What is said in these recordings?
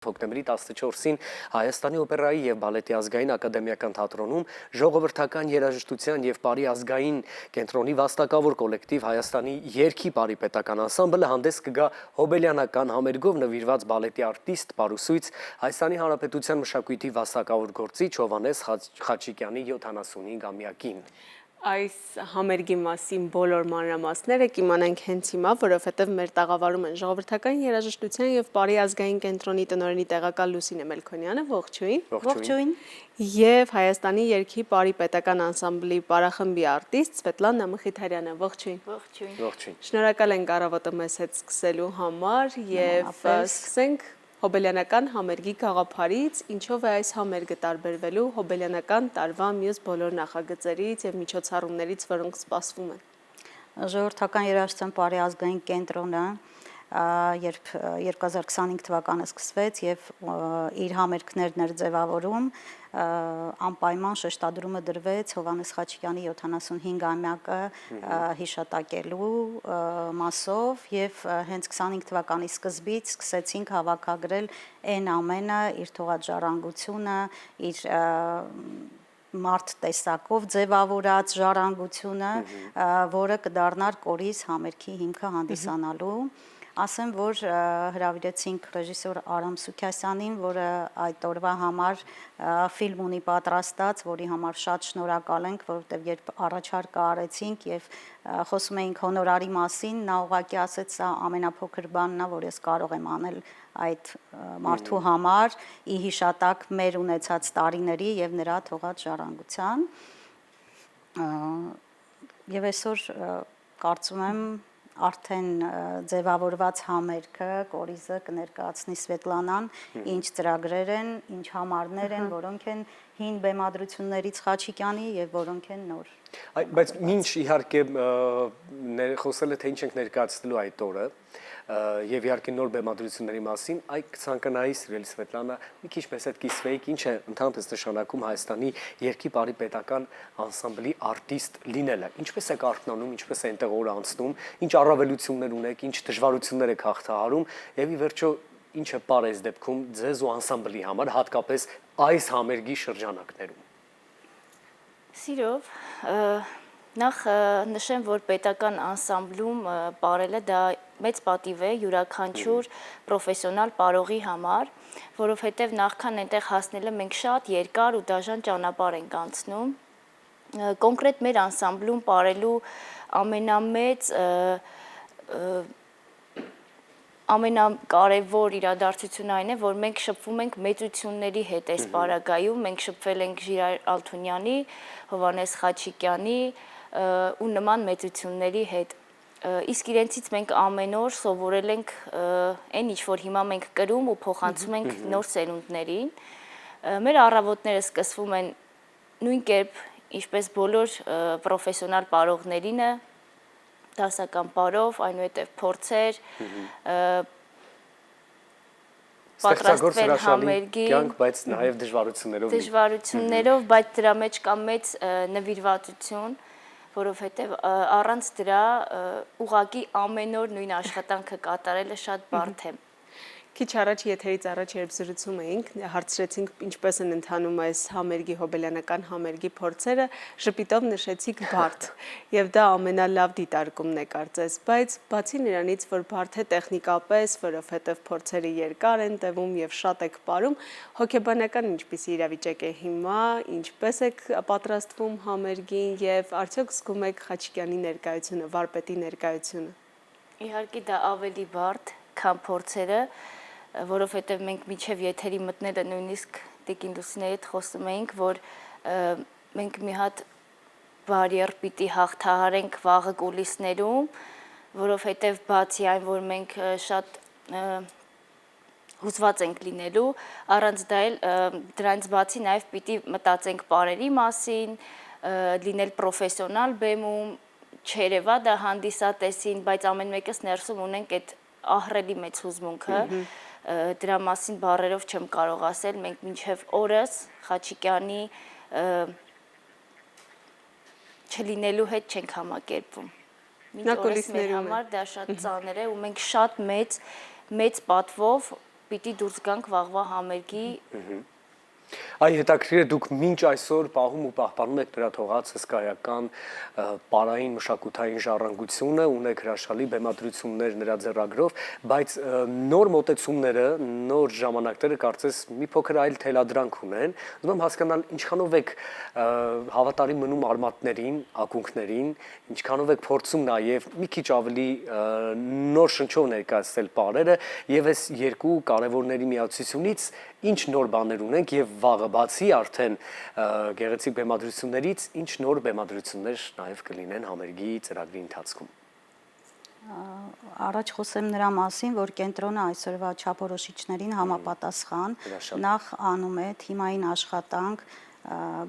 Հոկտեմբերի 14-ին Հայաստանի օպերայի և բալետի ազգային ակադեմիական թատրոնում ժողովրդական երաժշտության և պարի ազգային կենտրոնի վաստակավոր կոլեկտիվ Հայաստանի երգի պարի պետական անսամբլը հանդես կգա հոբելյանական համերգով նվիրված բալետի արտիստ պարուսույց Հայաստանի Հանրապետության մշակույթի վաստակավոր գործիչ Հովհաննես Խաչիկյանի 75-ամյակին։ Այս համերգի մասին բոլոր մանրամասները կիմանանք հենց հիմա, որովհետև մեր տաղավարում են ժողովրդական երաժշտության և պարի ազգային կենտրոնի տնօրենի տեղակալ Լուսինե Մելքոնյանը, ողջույն։ Ողջույն։ Եվ Հայաստանի երգի պարի պետական անսամբլի պարախմբի արտիստ Սվետլանա Մխիթարյանը, ողջույն։ Ողջույն։ Շնորհակալ ենք առավոտը մեզ հետ սկսելու համար և սկսենք հոբելյանական համերգի գաղափարից, ինչով է այս համերգը տարբերվելու հոբելյանական տարվա մյուս բոլոր նախագծերից և միջոցառումներից, որոնք սպասվում են։ Ժողովրդական երաժշտության պարի ազգային կենտրոնը, երբ 2025 թվականը սկսվեց և իր համերգներն էր ձևավորում, անպայման շեշտադրումը դրվեց Հովհաննես Խաչիկյանի 75-ամյակը հիշատակելու մասով և հենց 25 թվականի սկզբից սկսեցինք հավաքագրել այն ամենը, իր թողած ժառանգությունը, իր մարդ տեսակով ձևավորած ժառանգությունը, որը կդառնար կորիզ համերգի հիմքը հանդիսանալու։ Ասեմ, որ հրավիրեցինք ռեժիսոր Արամ Սուքասյանին, որը այդ օրվա համար ֆիլմ ունի պատրաստած, որի համար շատ շնորհակալ ենք, որովհետև երբ առաջարկը արեցինք և խոսում էինք հոնորարի մասին, նա ուղղակի ասեց, սա ամենափոքր բանն է, որ ես կարող եմ անել այդ մարդու համար, ի հիշատակ մեր ունեցած տարիների և նրա թողած ժառանգության։ Եվ այսօր կարծում եմ արդեն ձևավորված համերգը, կորիզը կներկայացնի Սվետլանան, ինչ ծրագրեր են, ինչ համարներ են, որոնք են հին բեմադրություններից Խաչիկյանի և որոնք են նոր։ Բայց մինչ իհարկե խոսել է, թե ինչ ենք ներկայացնելու այդ օրը և իհարկե նոր բեմադրությունների մասին, այ կցանկանայի սիրելի Սվետլանա, մի քիչ մեզ հետ կիսվեիք, ինչ է ընդհանրապես նշանակում Հայաստանի երգի պարի պետական անսամբլի արտիստ լինելը, ինչպես եք արթնանում, ինչպես է այնտեղ օրը անցնում, ինչ առավելություններ ունեք, ինչ դժվարություններ եք հաղթահարում և ի վերջո ինչ է պարզ դեպքում ձեզ ու անսամբլի համար, հատկապես այս համերգի շրջանակներում։ Սիրով, նախ նշեմ, որ պետական անսամբլում պարելը դա մեծ պատիվ է յուրաքանչյուր պրոֆեսիոնալ պարողի համար, որովհետև նախքան այնտեղ հասնելը մենք շատ երկար ու դաժան ճանապարհ ենք անցնում։ Կոնկրետ մեր անսամբլում պարելու ամենամեծ ամենակարևոր իրադարձությունը այն է, որ մենք շփվում ենք մեծությունների հետ այս պարագայում, մենք շփվել ենք Ժիրայր Ալթունյանի, Հովհաննես Խաչիկյանի ու նման մեծությունների հետ։ Իսկ իրենցից մենք ամեն օր սովորել ենք այն, ինչ որ հիմա մենք կրում ու փոխանցում ենք նոր սերունդներին։ Մեր առավոտները սկսվում են նույն կերպ, ինչպես բոլոր պրոֆեսիոնալ պարողներինը, դասական պարով, այնուհետև փորձեր, պատրաստվել համերգին, բայց նաև դժվարություններով, բայց դրա մեջ կա մեծ նվիրվածություն, որովհետև առանց դրա ուղղակի ամեն օր նույն աշխատանքը կատարելը շատ բարդ է։ Քիչ առաջ եթերից առաջ երբ զրուցում էինք, հարցրեցինք ինչպես են ընթանում այս համերգի հոբելյանական համերգի փորձերը, ժպիտով նշեցիք բարդ, և դա ամենալավ դիտարկումն է կարծես, բայց բացի նրանից, որ բարդ է տեխնիկապես, որովհետև փորձերը երկար են տևում և շատ եք պարում, հոգեբանական ինչպիսի իրավիճակ է հիմա, ինչպես եք պատրաստվում համերգին և արդյոք զգում եք Խաչիկյանի ներկայությունը, վարպետի ներկայությունը։ Իհարկե դա ավելի բարդ, քան փորձերը, որովհետև մենք մինչև եթերի մտնելը նույնիսկ Տիկին Լուսինեի հետ խոսում էինք, որ մենք մի հատ բարիեր պիտի հաղթահարենք վաղը կուլիսներում, որովհետև բացի այն, որ մենք շատ հուզված ենք լինելու, առանց դրանից բացի նաև պիտի մտածենք պարերի մասին, լինել պրոֆեսիոնալ բեմում, չերևա դա հանդիսատեսին, բայց ամեն մեկս ներսում ունենք այդ ահռելի մեծ հուզմունքը, դրա մասին բառերով չեմ կարող ասել, մենք մինչև օրս Խաչիկյանի չլինելու հետ չենք համակերպվում։ Մինչ օրս մեր համար դա շատ ծանր է ու մենք շատ մեծ պատվով պիտի դուրս գանք վաղվա համերգի Այ հետաքրքիր է դուք մինչ այսօր պահում ու պահպանում եք նրա թողած հսկայական պարային մշակութային ժառանգությունը, ունեք հրաշալի բեմադրություններ նրա ձեռագրով, բայց նոր մոտեցումները, նոր ժամանակները կարծես մի փոքր այլ թելադրանք ունեն։ Ուզում եմ հասկանալ ինչքանով եք հավատարիմ մնում արմատներին, ակունքներին, ինչքանով եք փորձում նաև մի քիչ ավելի նոր շնչով ներկայացնել պարերը եւ այս երկու կարևորների միացությունից ինչ նոր բաներ ունենք եւ վաղը բացի արդեն գեղեցիկ բեմադրություններից ինչ նոր բեմադրություններ նաև կլինեն համերգի ծրագրի ընթացքում։ Առաջ խոսեմ նրա մասին, որ կենտրոնը այսօրվա չափորոշիչներին համապատասխան նախ անում է թիմային աշխատանք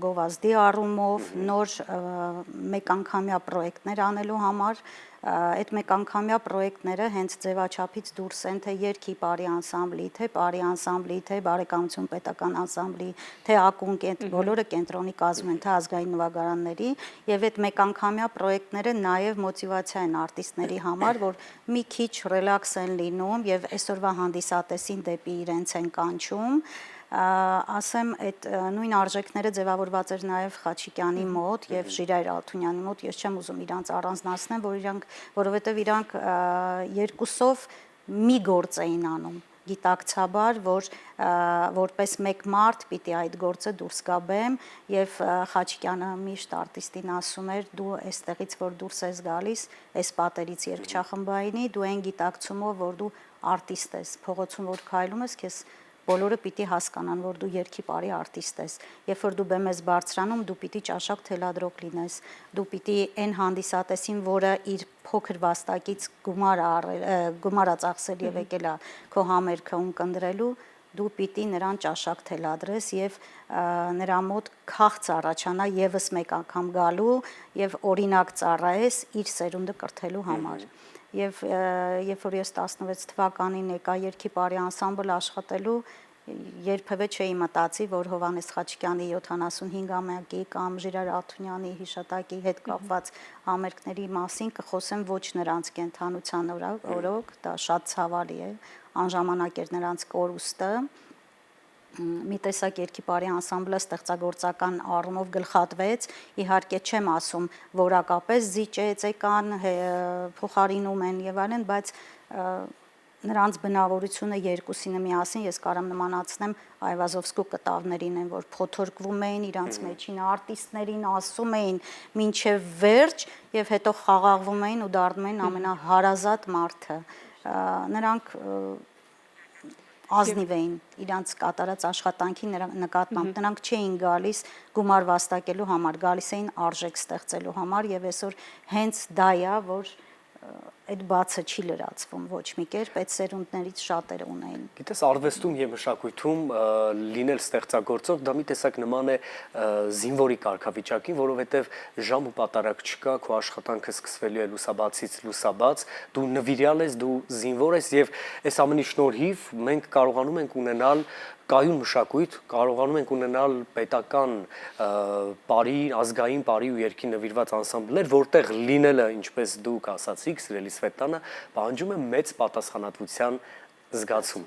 գովազդի առումով, նոր մեկանգամյա պրոյեկտներ անելու համար, այդ մեկանգամյա պրոյեկտները հենց ձևաչափից դուրս են, թե երգի պարի անսամբլի, թե պարի անսամբլի, թե բարեկամություն պետական անսամբլի, թե ակունք, բոլորը կենտրոնի կազմում են, թե ազգային նվագարանների, եւ այդ մեկանգամյա պրոյեկտները նաեւ մոտիվացիա են արտիստների համար, որ մի քիչ ռելաքս են լինում եւ այսօրվա հանդիսատեսին դեպի իրենց են կանչում, ասեմ այդ նույն արժեքները ձևավորված էր նաև Խաչիկյանի մոտ եւ Ժիրայր Ալթունյանի մոտ, ես չեմ ուզում իրանց առանձնացնեմ, որովհետեւ իրանք երկուսով մի գործ էին անում, գիտակցաբար, որ որպես մեկ մարդ պիտի այդ գործը դուրս գա բեմ եւ Խաչիկյանը միշտ արտիստին ասում էր դու այստեղից որ դուրս ես գալիս, այս պատերից երգչախմբայինի, դու այն գիտակցումով որ դու արտիստ ես, փողոցում որ քայլում ես, քեզ բոլորը պիտի հասկանան, որ դու երգի պարի արտիստ ես, երբ որ դու բեմ ես բարձրանում, դու պիտի ճաշակ թելադրող լինես, դու պիտի այն հանդիսատեսին, որը իր փոքր վաստակից գումար ծախսել եւ եկել է քո համերգը ունկնդրելու, դու պիտի նրան ճաշակ թելադրես եւ նրա մոտ քաղց առաջանա եւս մեկ անգամ գալու եւ օրինակ ծառայես իր սերունդը կրթելու համար։ Եվ երբ որ ես 16 թվականին եկա երգի պարի անսամբլ աշխատելու, երբևէ չէի մտածի, որ Հովհաննես Խաչիկյանի 75-ամյակի կամ Ժիրայր Ալթունյանի հիշատակի հետ կապված համերգների մասին կխոսեմ ոչ նրանց կենթանության օրոք, դա շատ ցավալի է, անժամանակ էր նրանց կորուստը, մի տեսակ երգի պարի անսամբլը ստեղծագործական առումով գլխատվեց, իհարկե չեմ ասում որակապես զիջեց եկան, փոխարինում են եւ այլն, բայց նրանց բնավորությունը երկուսինը միասին ես կարամ նմանացնեմ Այվազովսկու կտավներին են, որ փոթորկվում էին իրանց մեջին արտիստներին, ասում էին մինչև վերջ եւ հետո խաղաղվում էին ու դառնում էին ամենահարազատ մարդը։ Նրանք ազնիվ էին իրանց կատարած աշխատանքի նկատմամբ, նրանք չէին գալիս գումար վաստակելու համար, գալիս էին արժեք ստեղծելու համար եւ այսօր հենց դա է, որ այդ բացը չի լրացվում ոչ մի կերպ, այդ սերունդներից շատերը ունեն։ Գիտես, արվեստում եւ մշակույթում լինել ստեղծագործող դա մի տեսակ նման է զինվորի կարգավիճակին, որովհետեւ ժամ ու պատարակ չկա, քո աշխատանքը սկսվելու է լուսաբացից լուսաբաց, դու նվիրյալ ես, դու զինվոր ես եւ այս ամենի շնորհիվ մենք կարողանում ենք ունենալ կայուն մշակույթ, կարողանում ենք ունենալ պետական պարի, ազգային պարի ու երգի նվիրված անսամբլներ, որտեղ լինելը, ինչպես դուք ասացիք, սիրելի Սվետլանա, պահանջում է մեծ պատասխանատվության զգացում։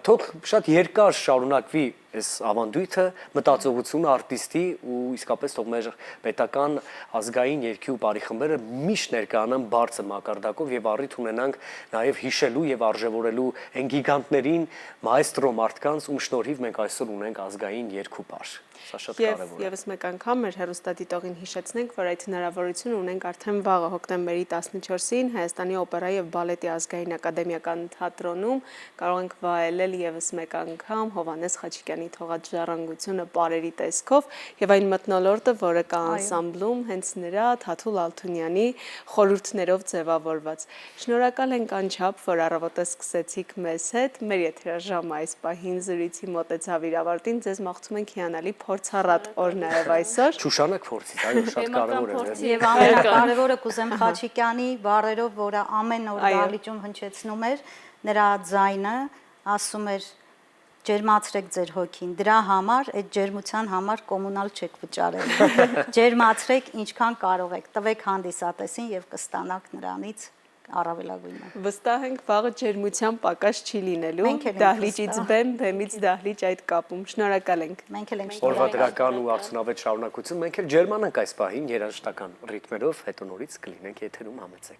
Թող շատ երկար շարունակվի այս ավանդույթը, մտածողությունը արտիստի ու իսկապես թող մեր պետական ազգային երգի ու պարի խմբերը միշտ ներկայանան բարձր մակարդակով եւ առիթ ունենանք նաեւ հիշելու եւ արժևորելու այն գիգանտներին, մայստրո մարդկանց, ում շնորհիվ մենք այսօր ունենք ազգային երգ ու պար։ Սա շատ կարևոր է։ Եվս մեկ անգամ մեր հեռուստադիտողին հիշեցնենք, որ այդ հնարավորությունը ունենք արդեն վաղը հոկտեմբերի 14-ին Հայաստանի օպերայի եւ բալետի ազգային ակադեմիական թատրոնում կարող ենք վայելել եւս մեկ անգամ Հովհաննես Խաչիկյանի թողած ժառանգությունը պարերի տեսքով եւ այն մթնոլորտը, որը կա անսամբլում, հենց նրա Թաթուլ Ալթունյանի խորհուրդներով ձևավորված։ Շնորհակալ ենք անչափ, որ առավոտը սկսեցիք մեզ հետ, մեր եթերաժամը այս պահին զրույցի մոտեցավ իր ավարտին, ձեզ մաղթում ենք հիանալի փորձառատ օր նաեւ այսօր։ Շուշանակ փորձից, այո, շատ կարևոր է։ Եվ ամենակարևորը կուզեմ Խաչիկյանի բառերով, որը ամեն օր դահլիճում հնչեցնում էր, նրա ձայնը ասում էր ջերմացրեք ձեր հոգին, դրա համար, այդ ջերմության համար կոմունալ չեք վճարել, ջերմացրեք ինչքան կարող եք, տվեք հանդիսատեսին և կստանաք նրանից առավելագույնը։ Վստահ ենք վաղը ջերմության պակաս չի լինելու։ Մենք էլ ենք Դահլիճից վստահ։ բեմ, բեմից դահլիճ այդ կապում։ Շնորհակալ ենք։ Մենք էլ ենք Օրվա շնորհակալ։ դրական ու արդյունավետ շարունակություն։ Մենք էլ ջերմանանք այս պահին երաժշտական ռիթմերով, հետո նորից կլինենք եթերում համեցեք։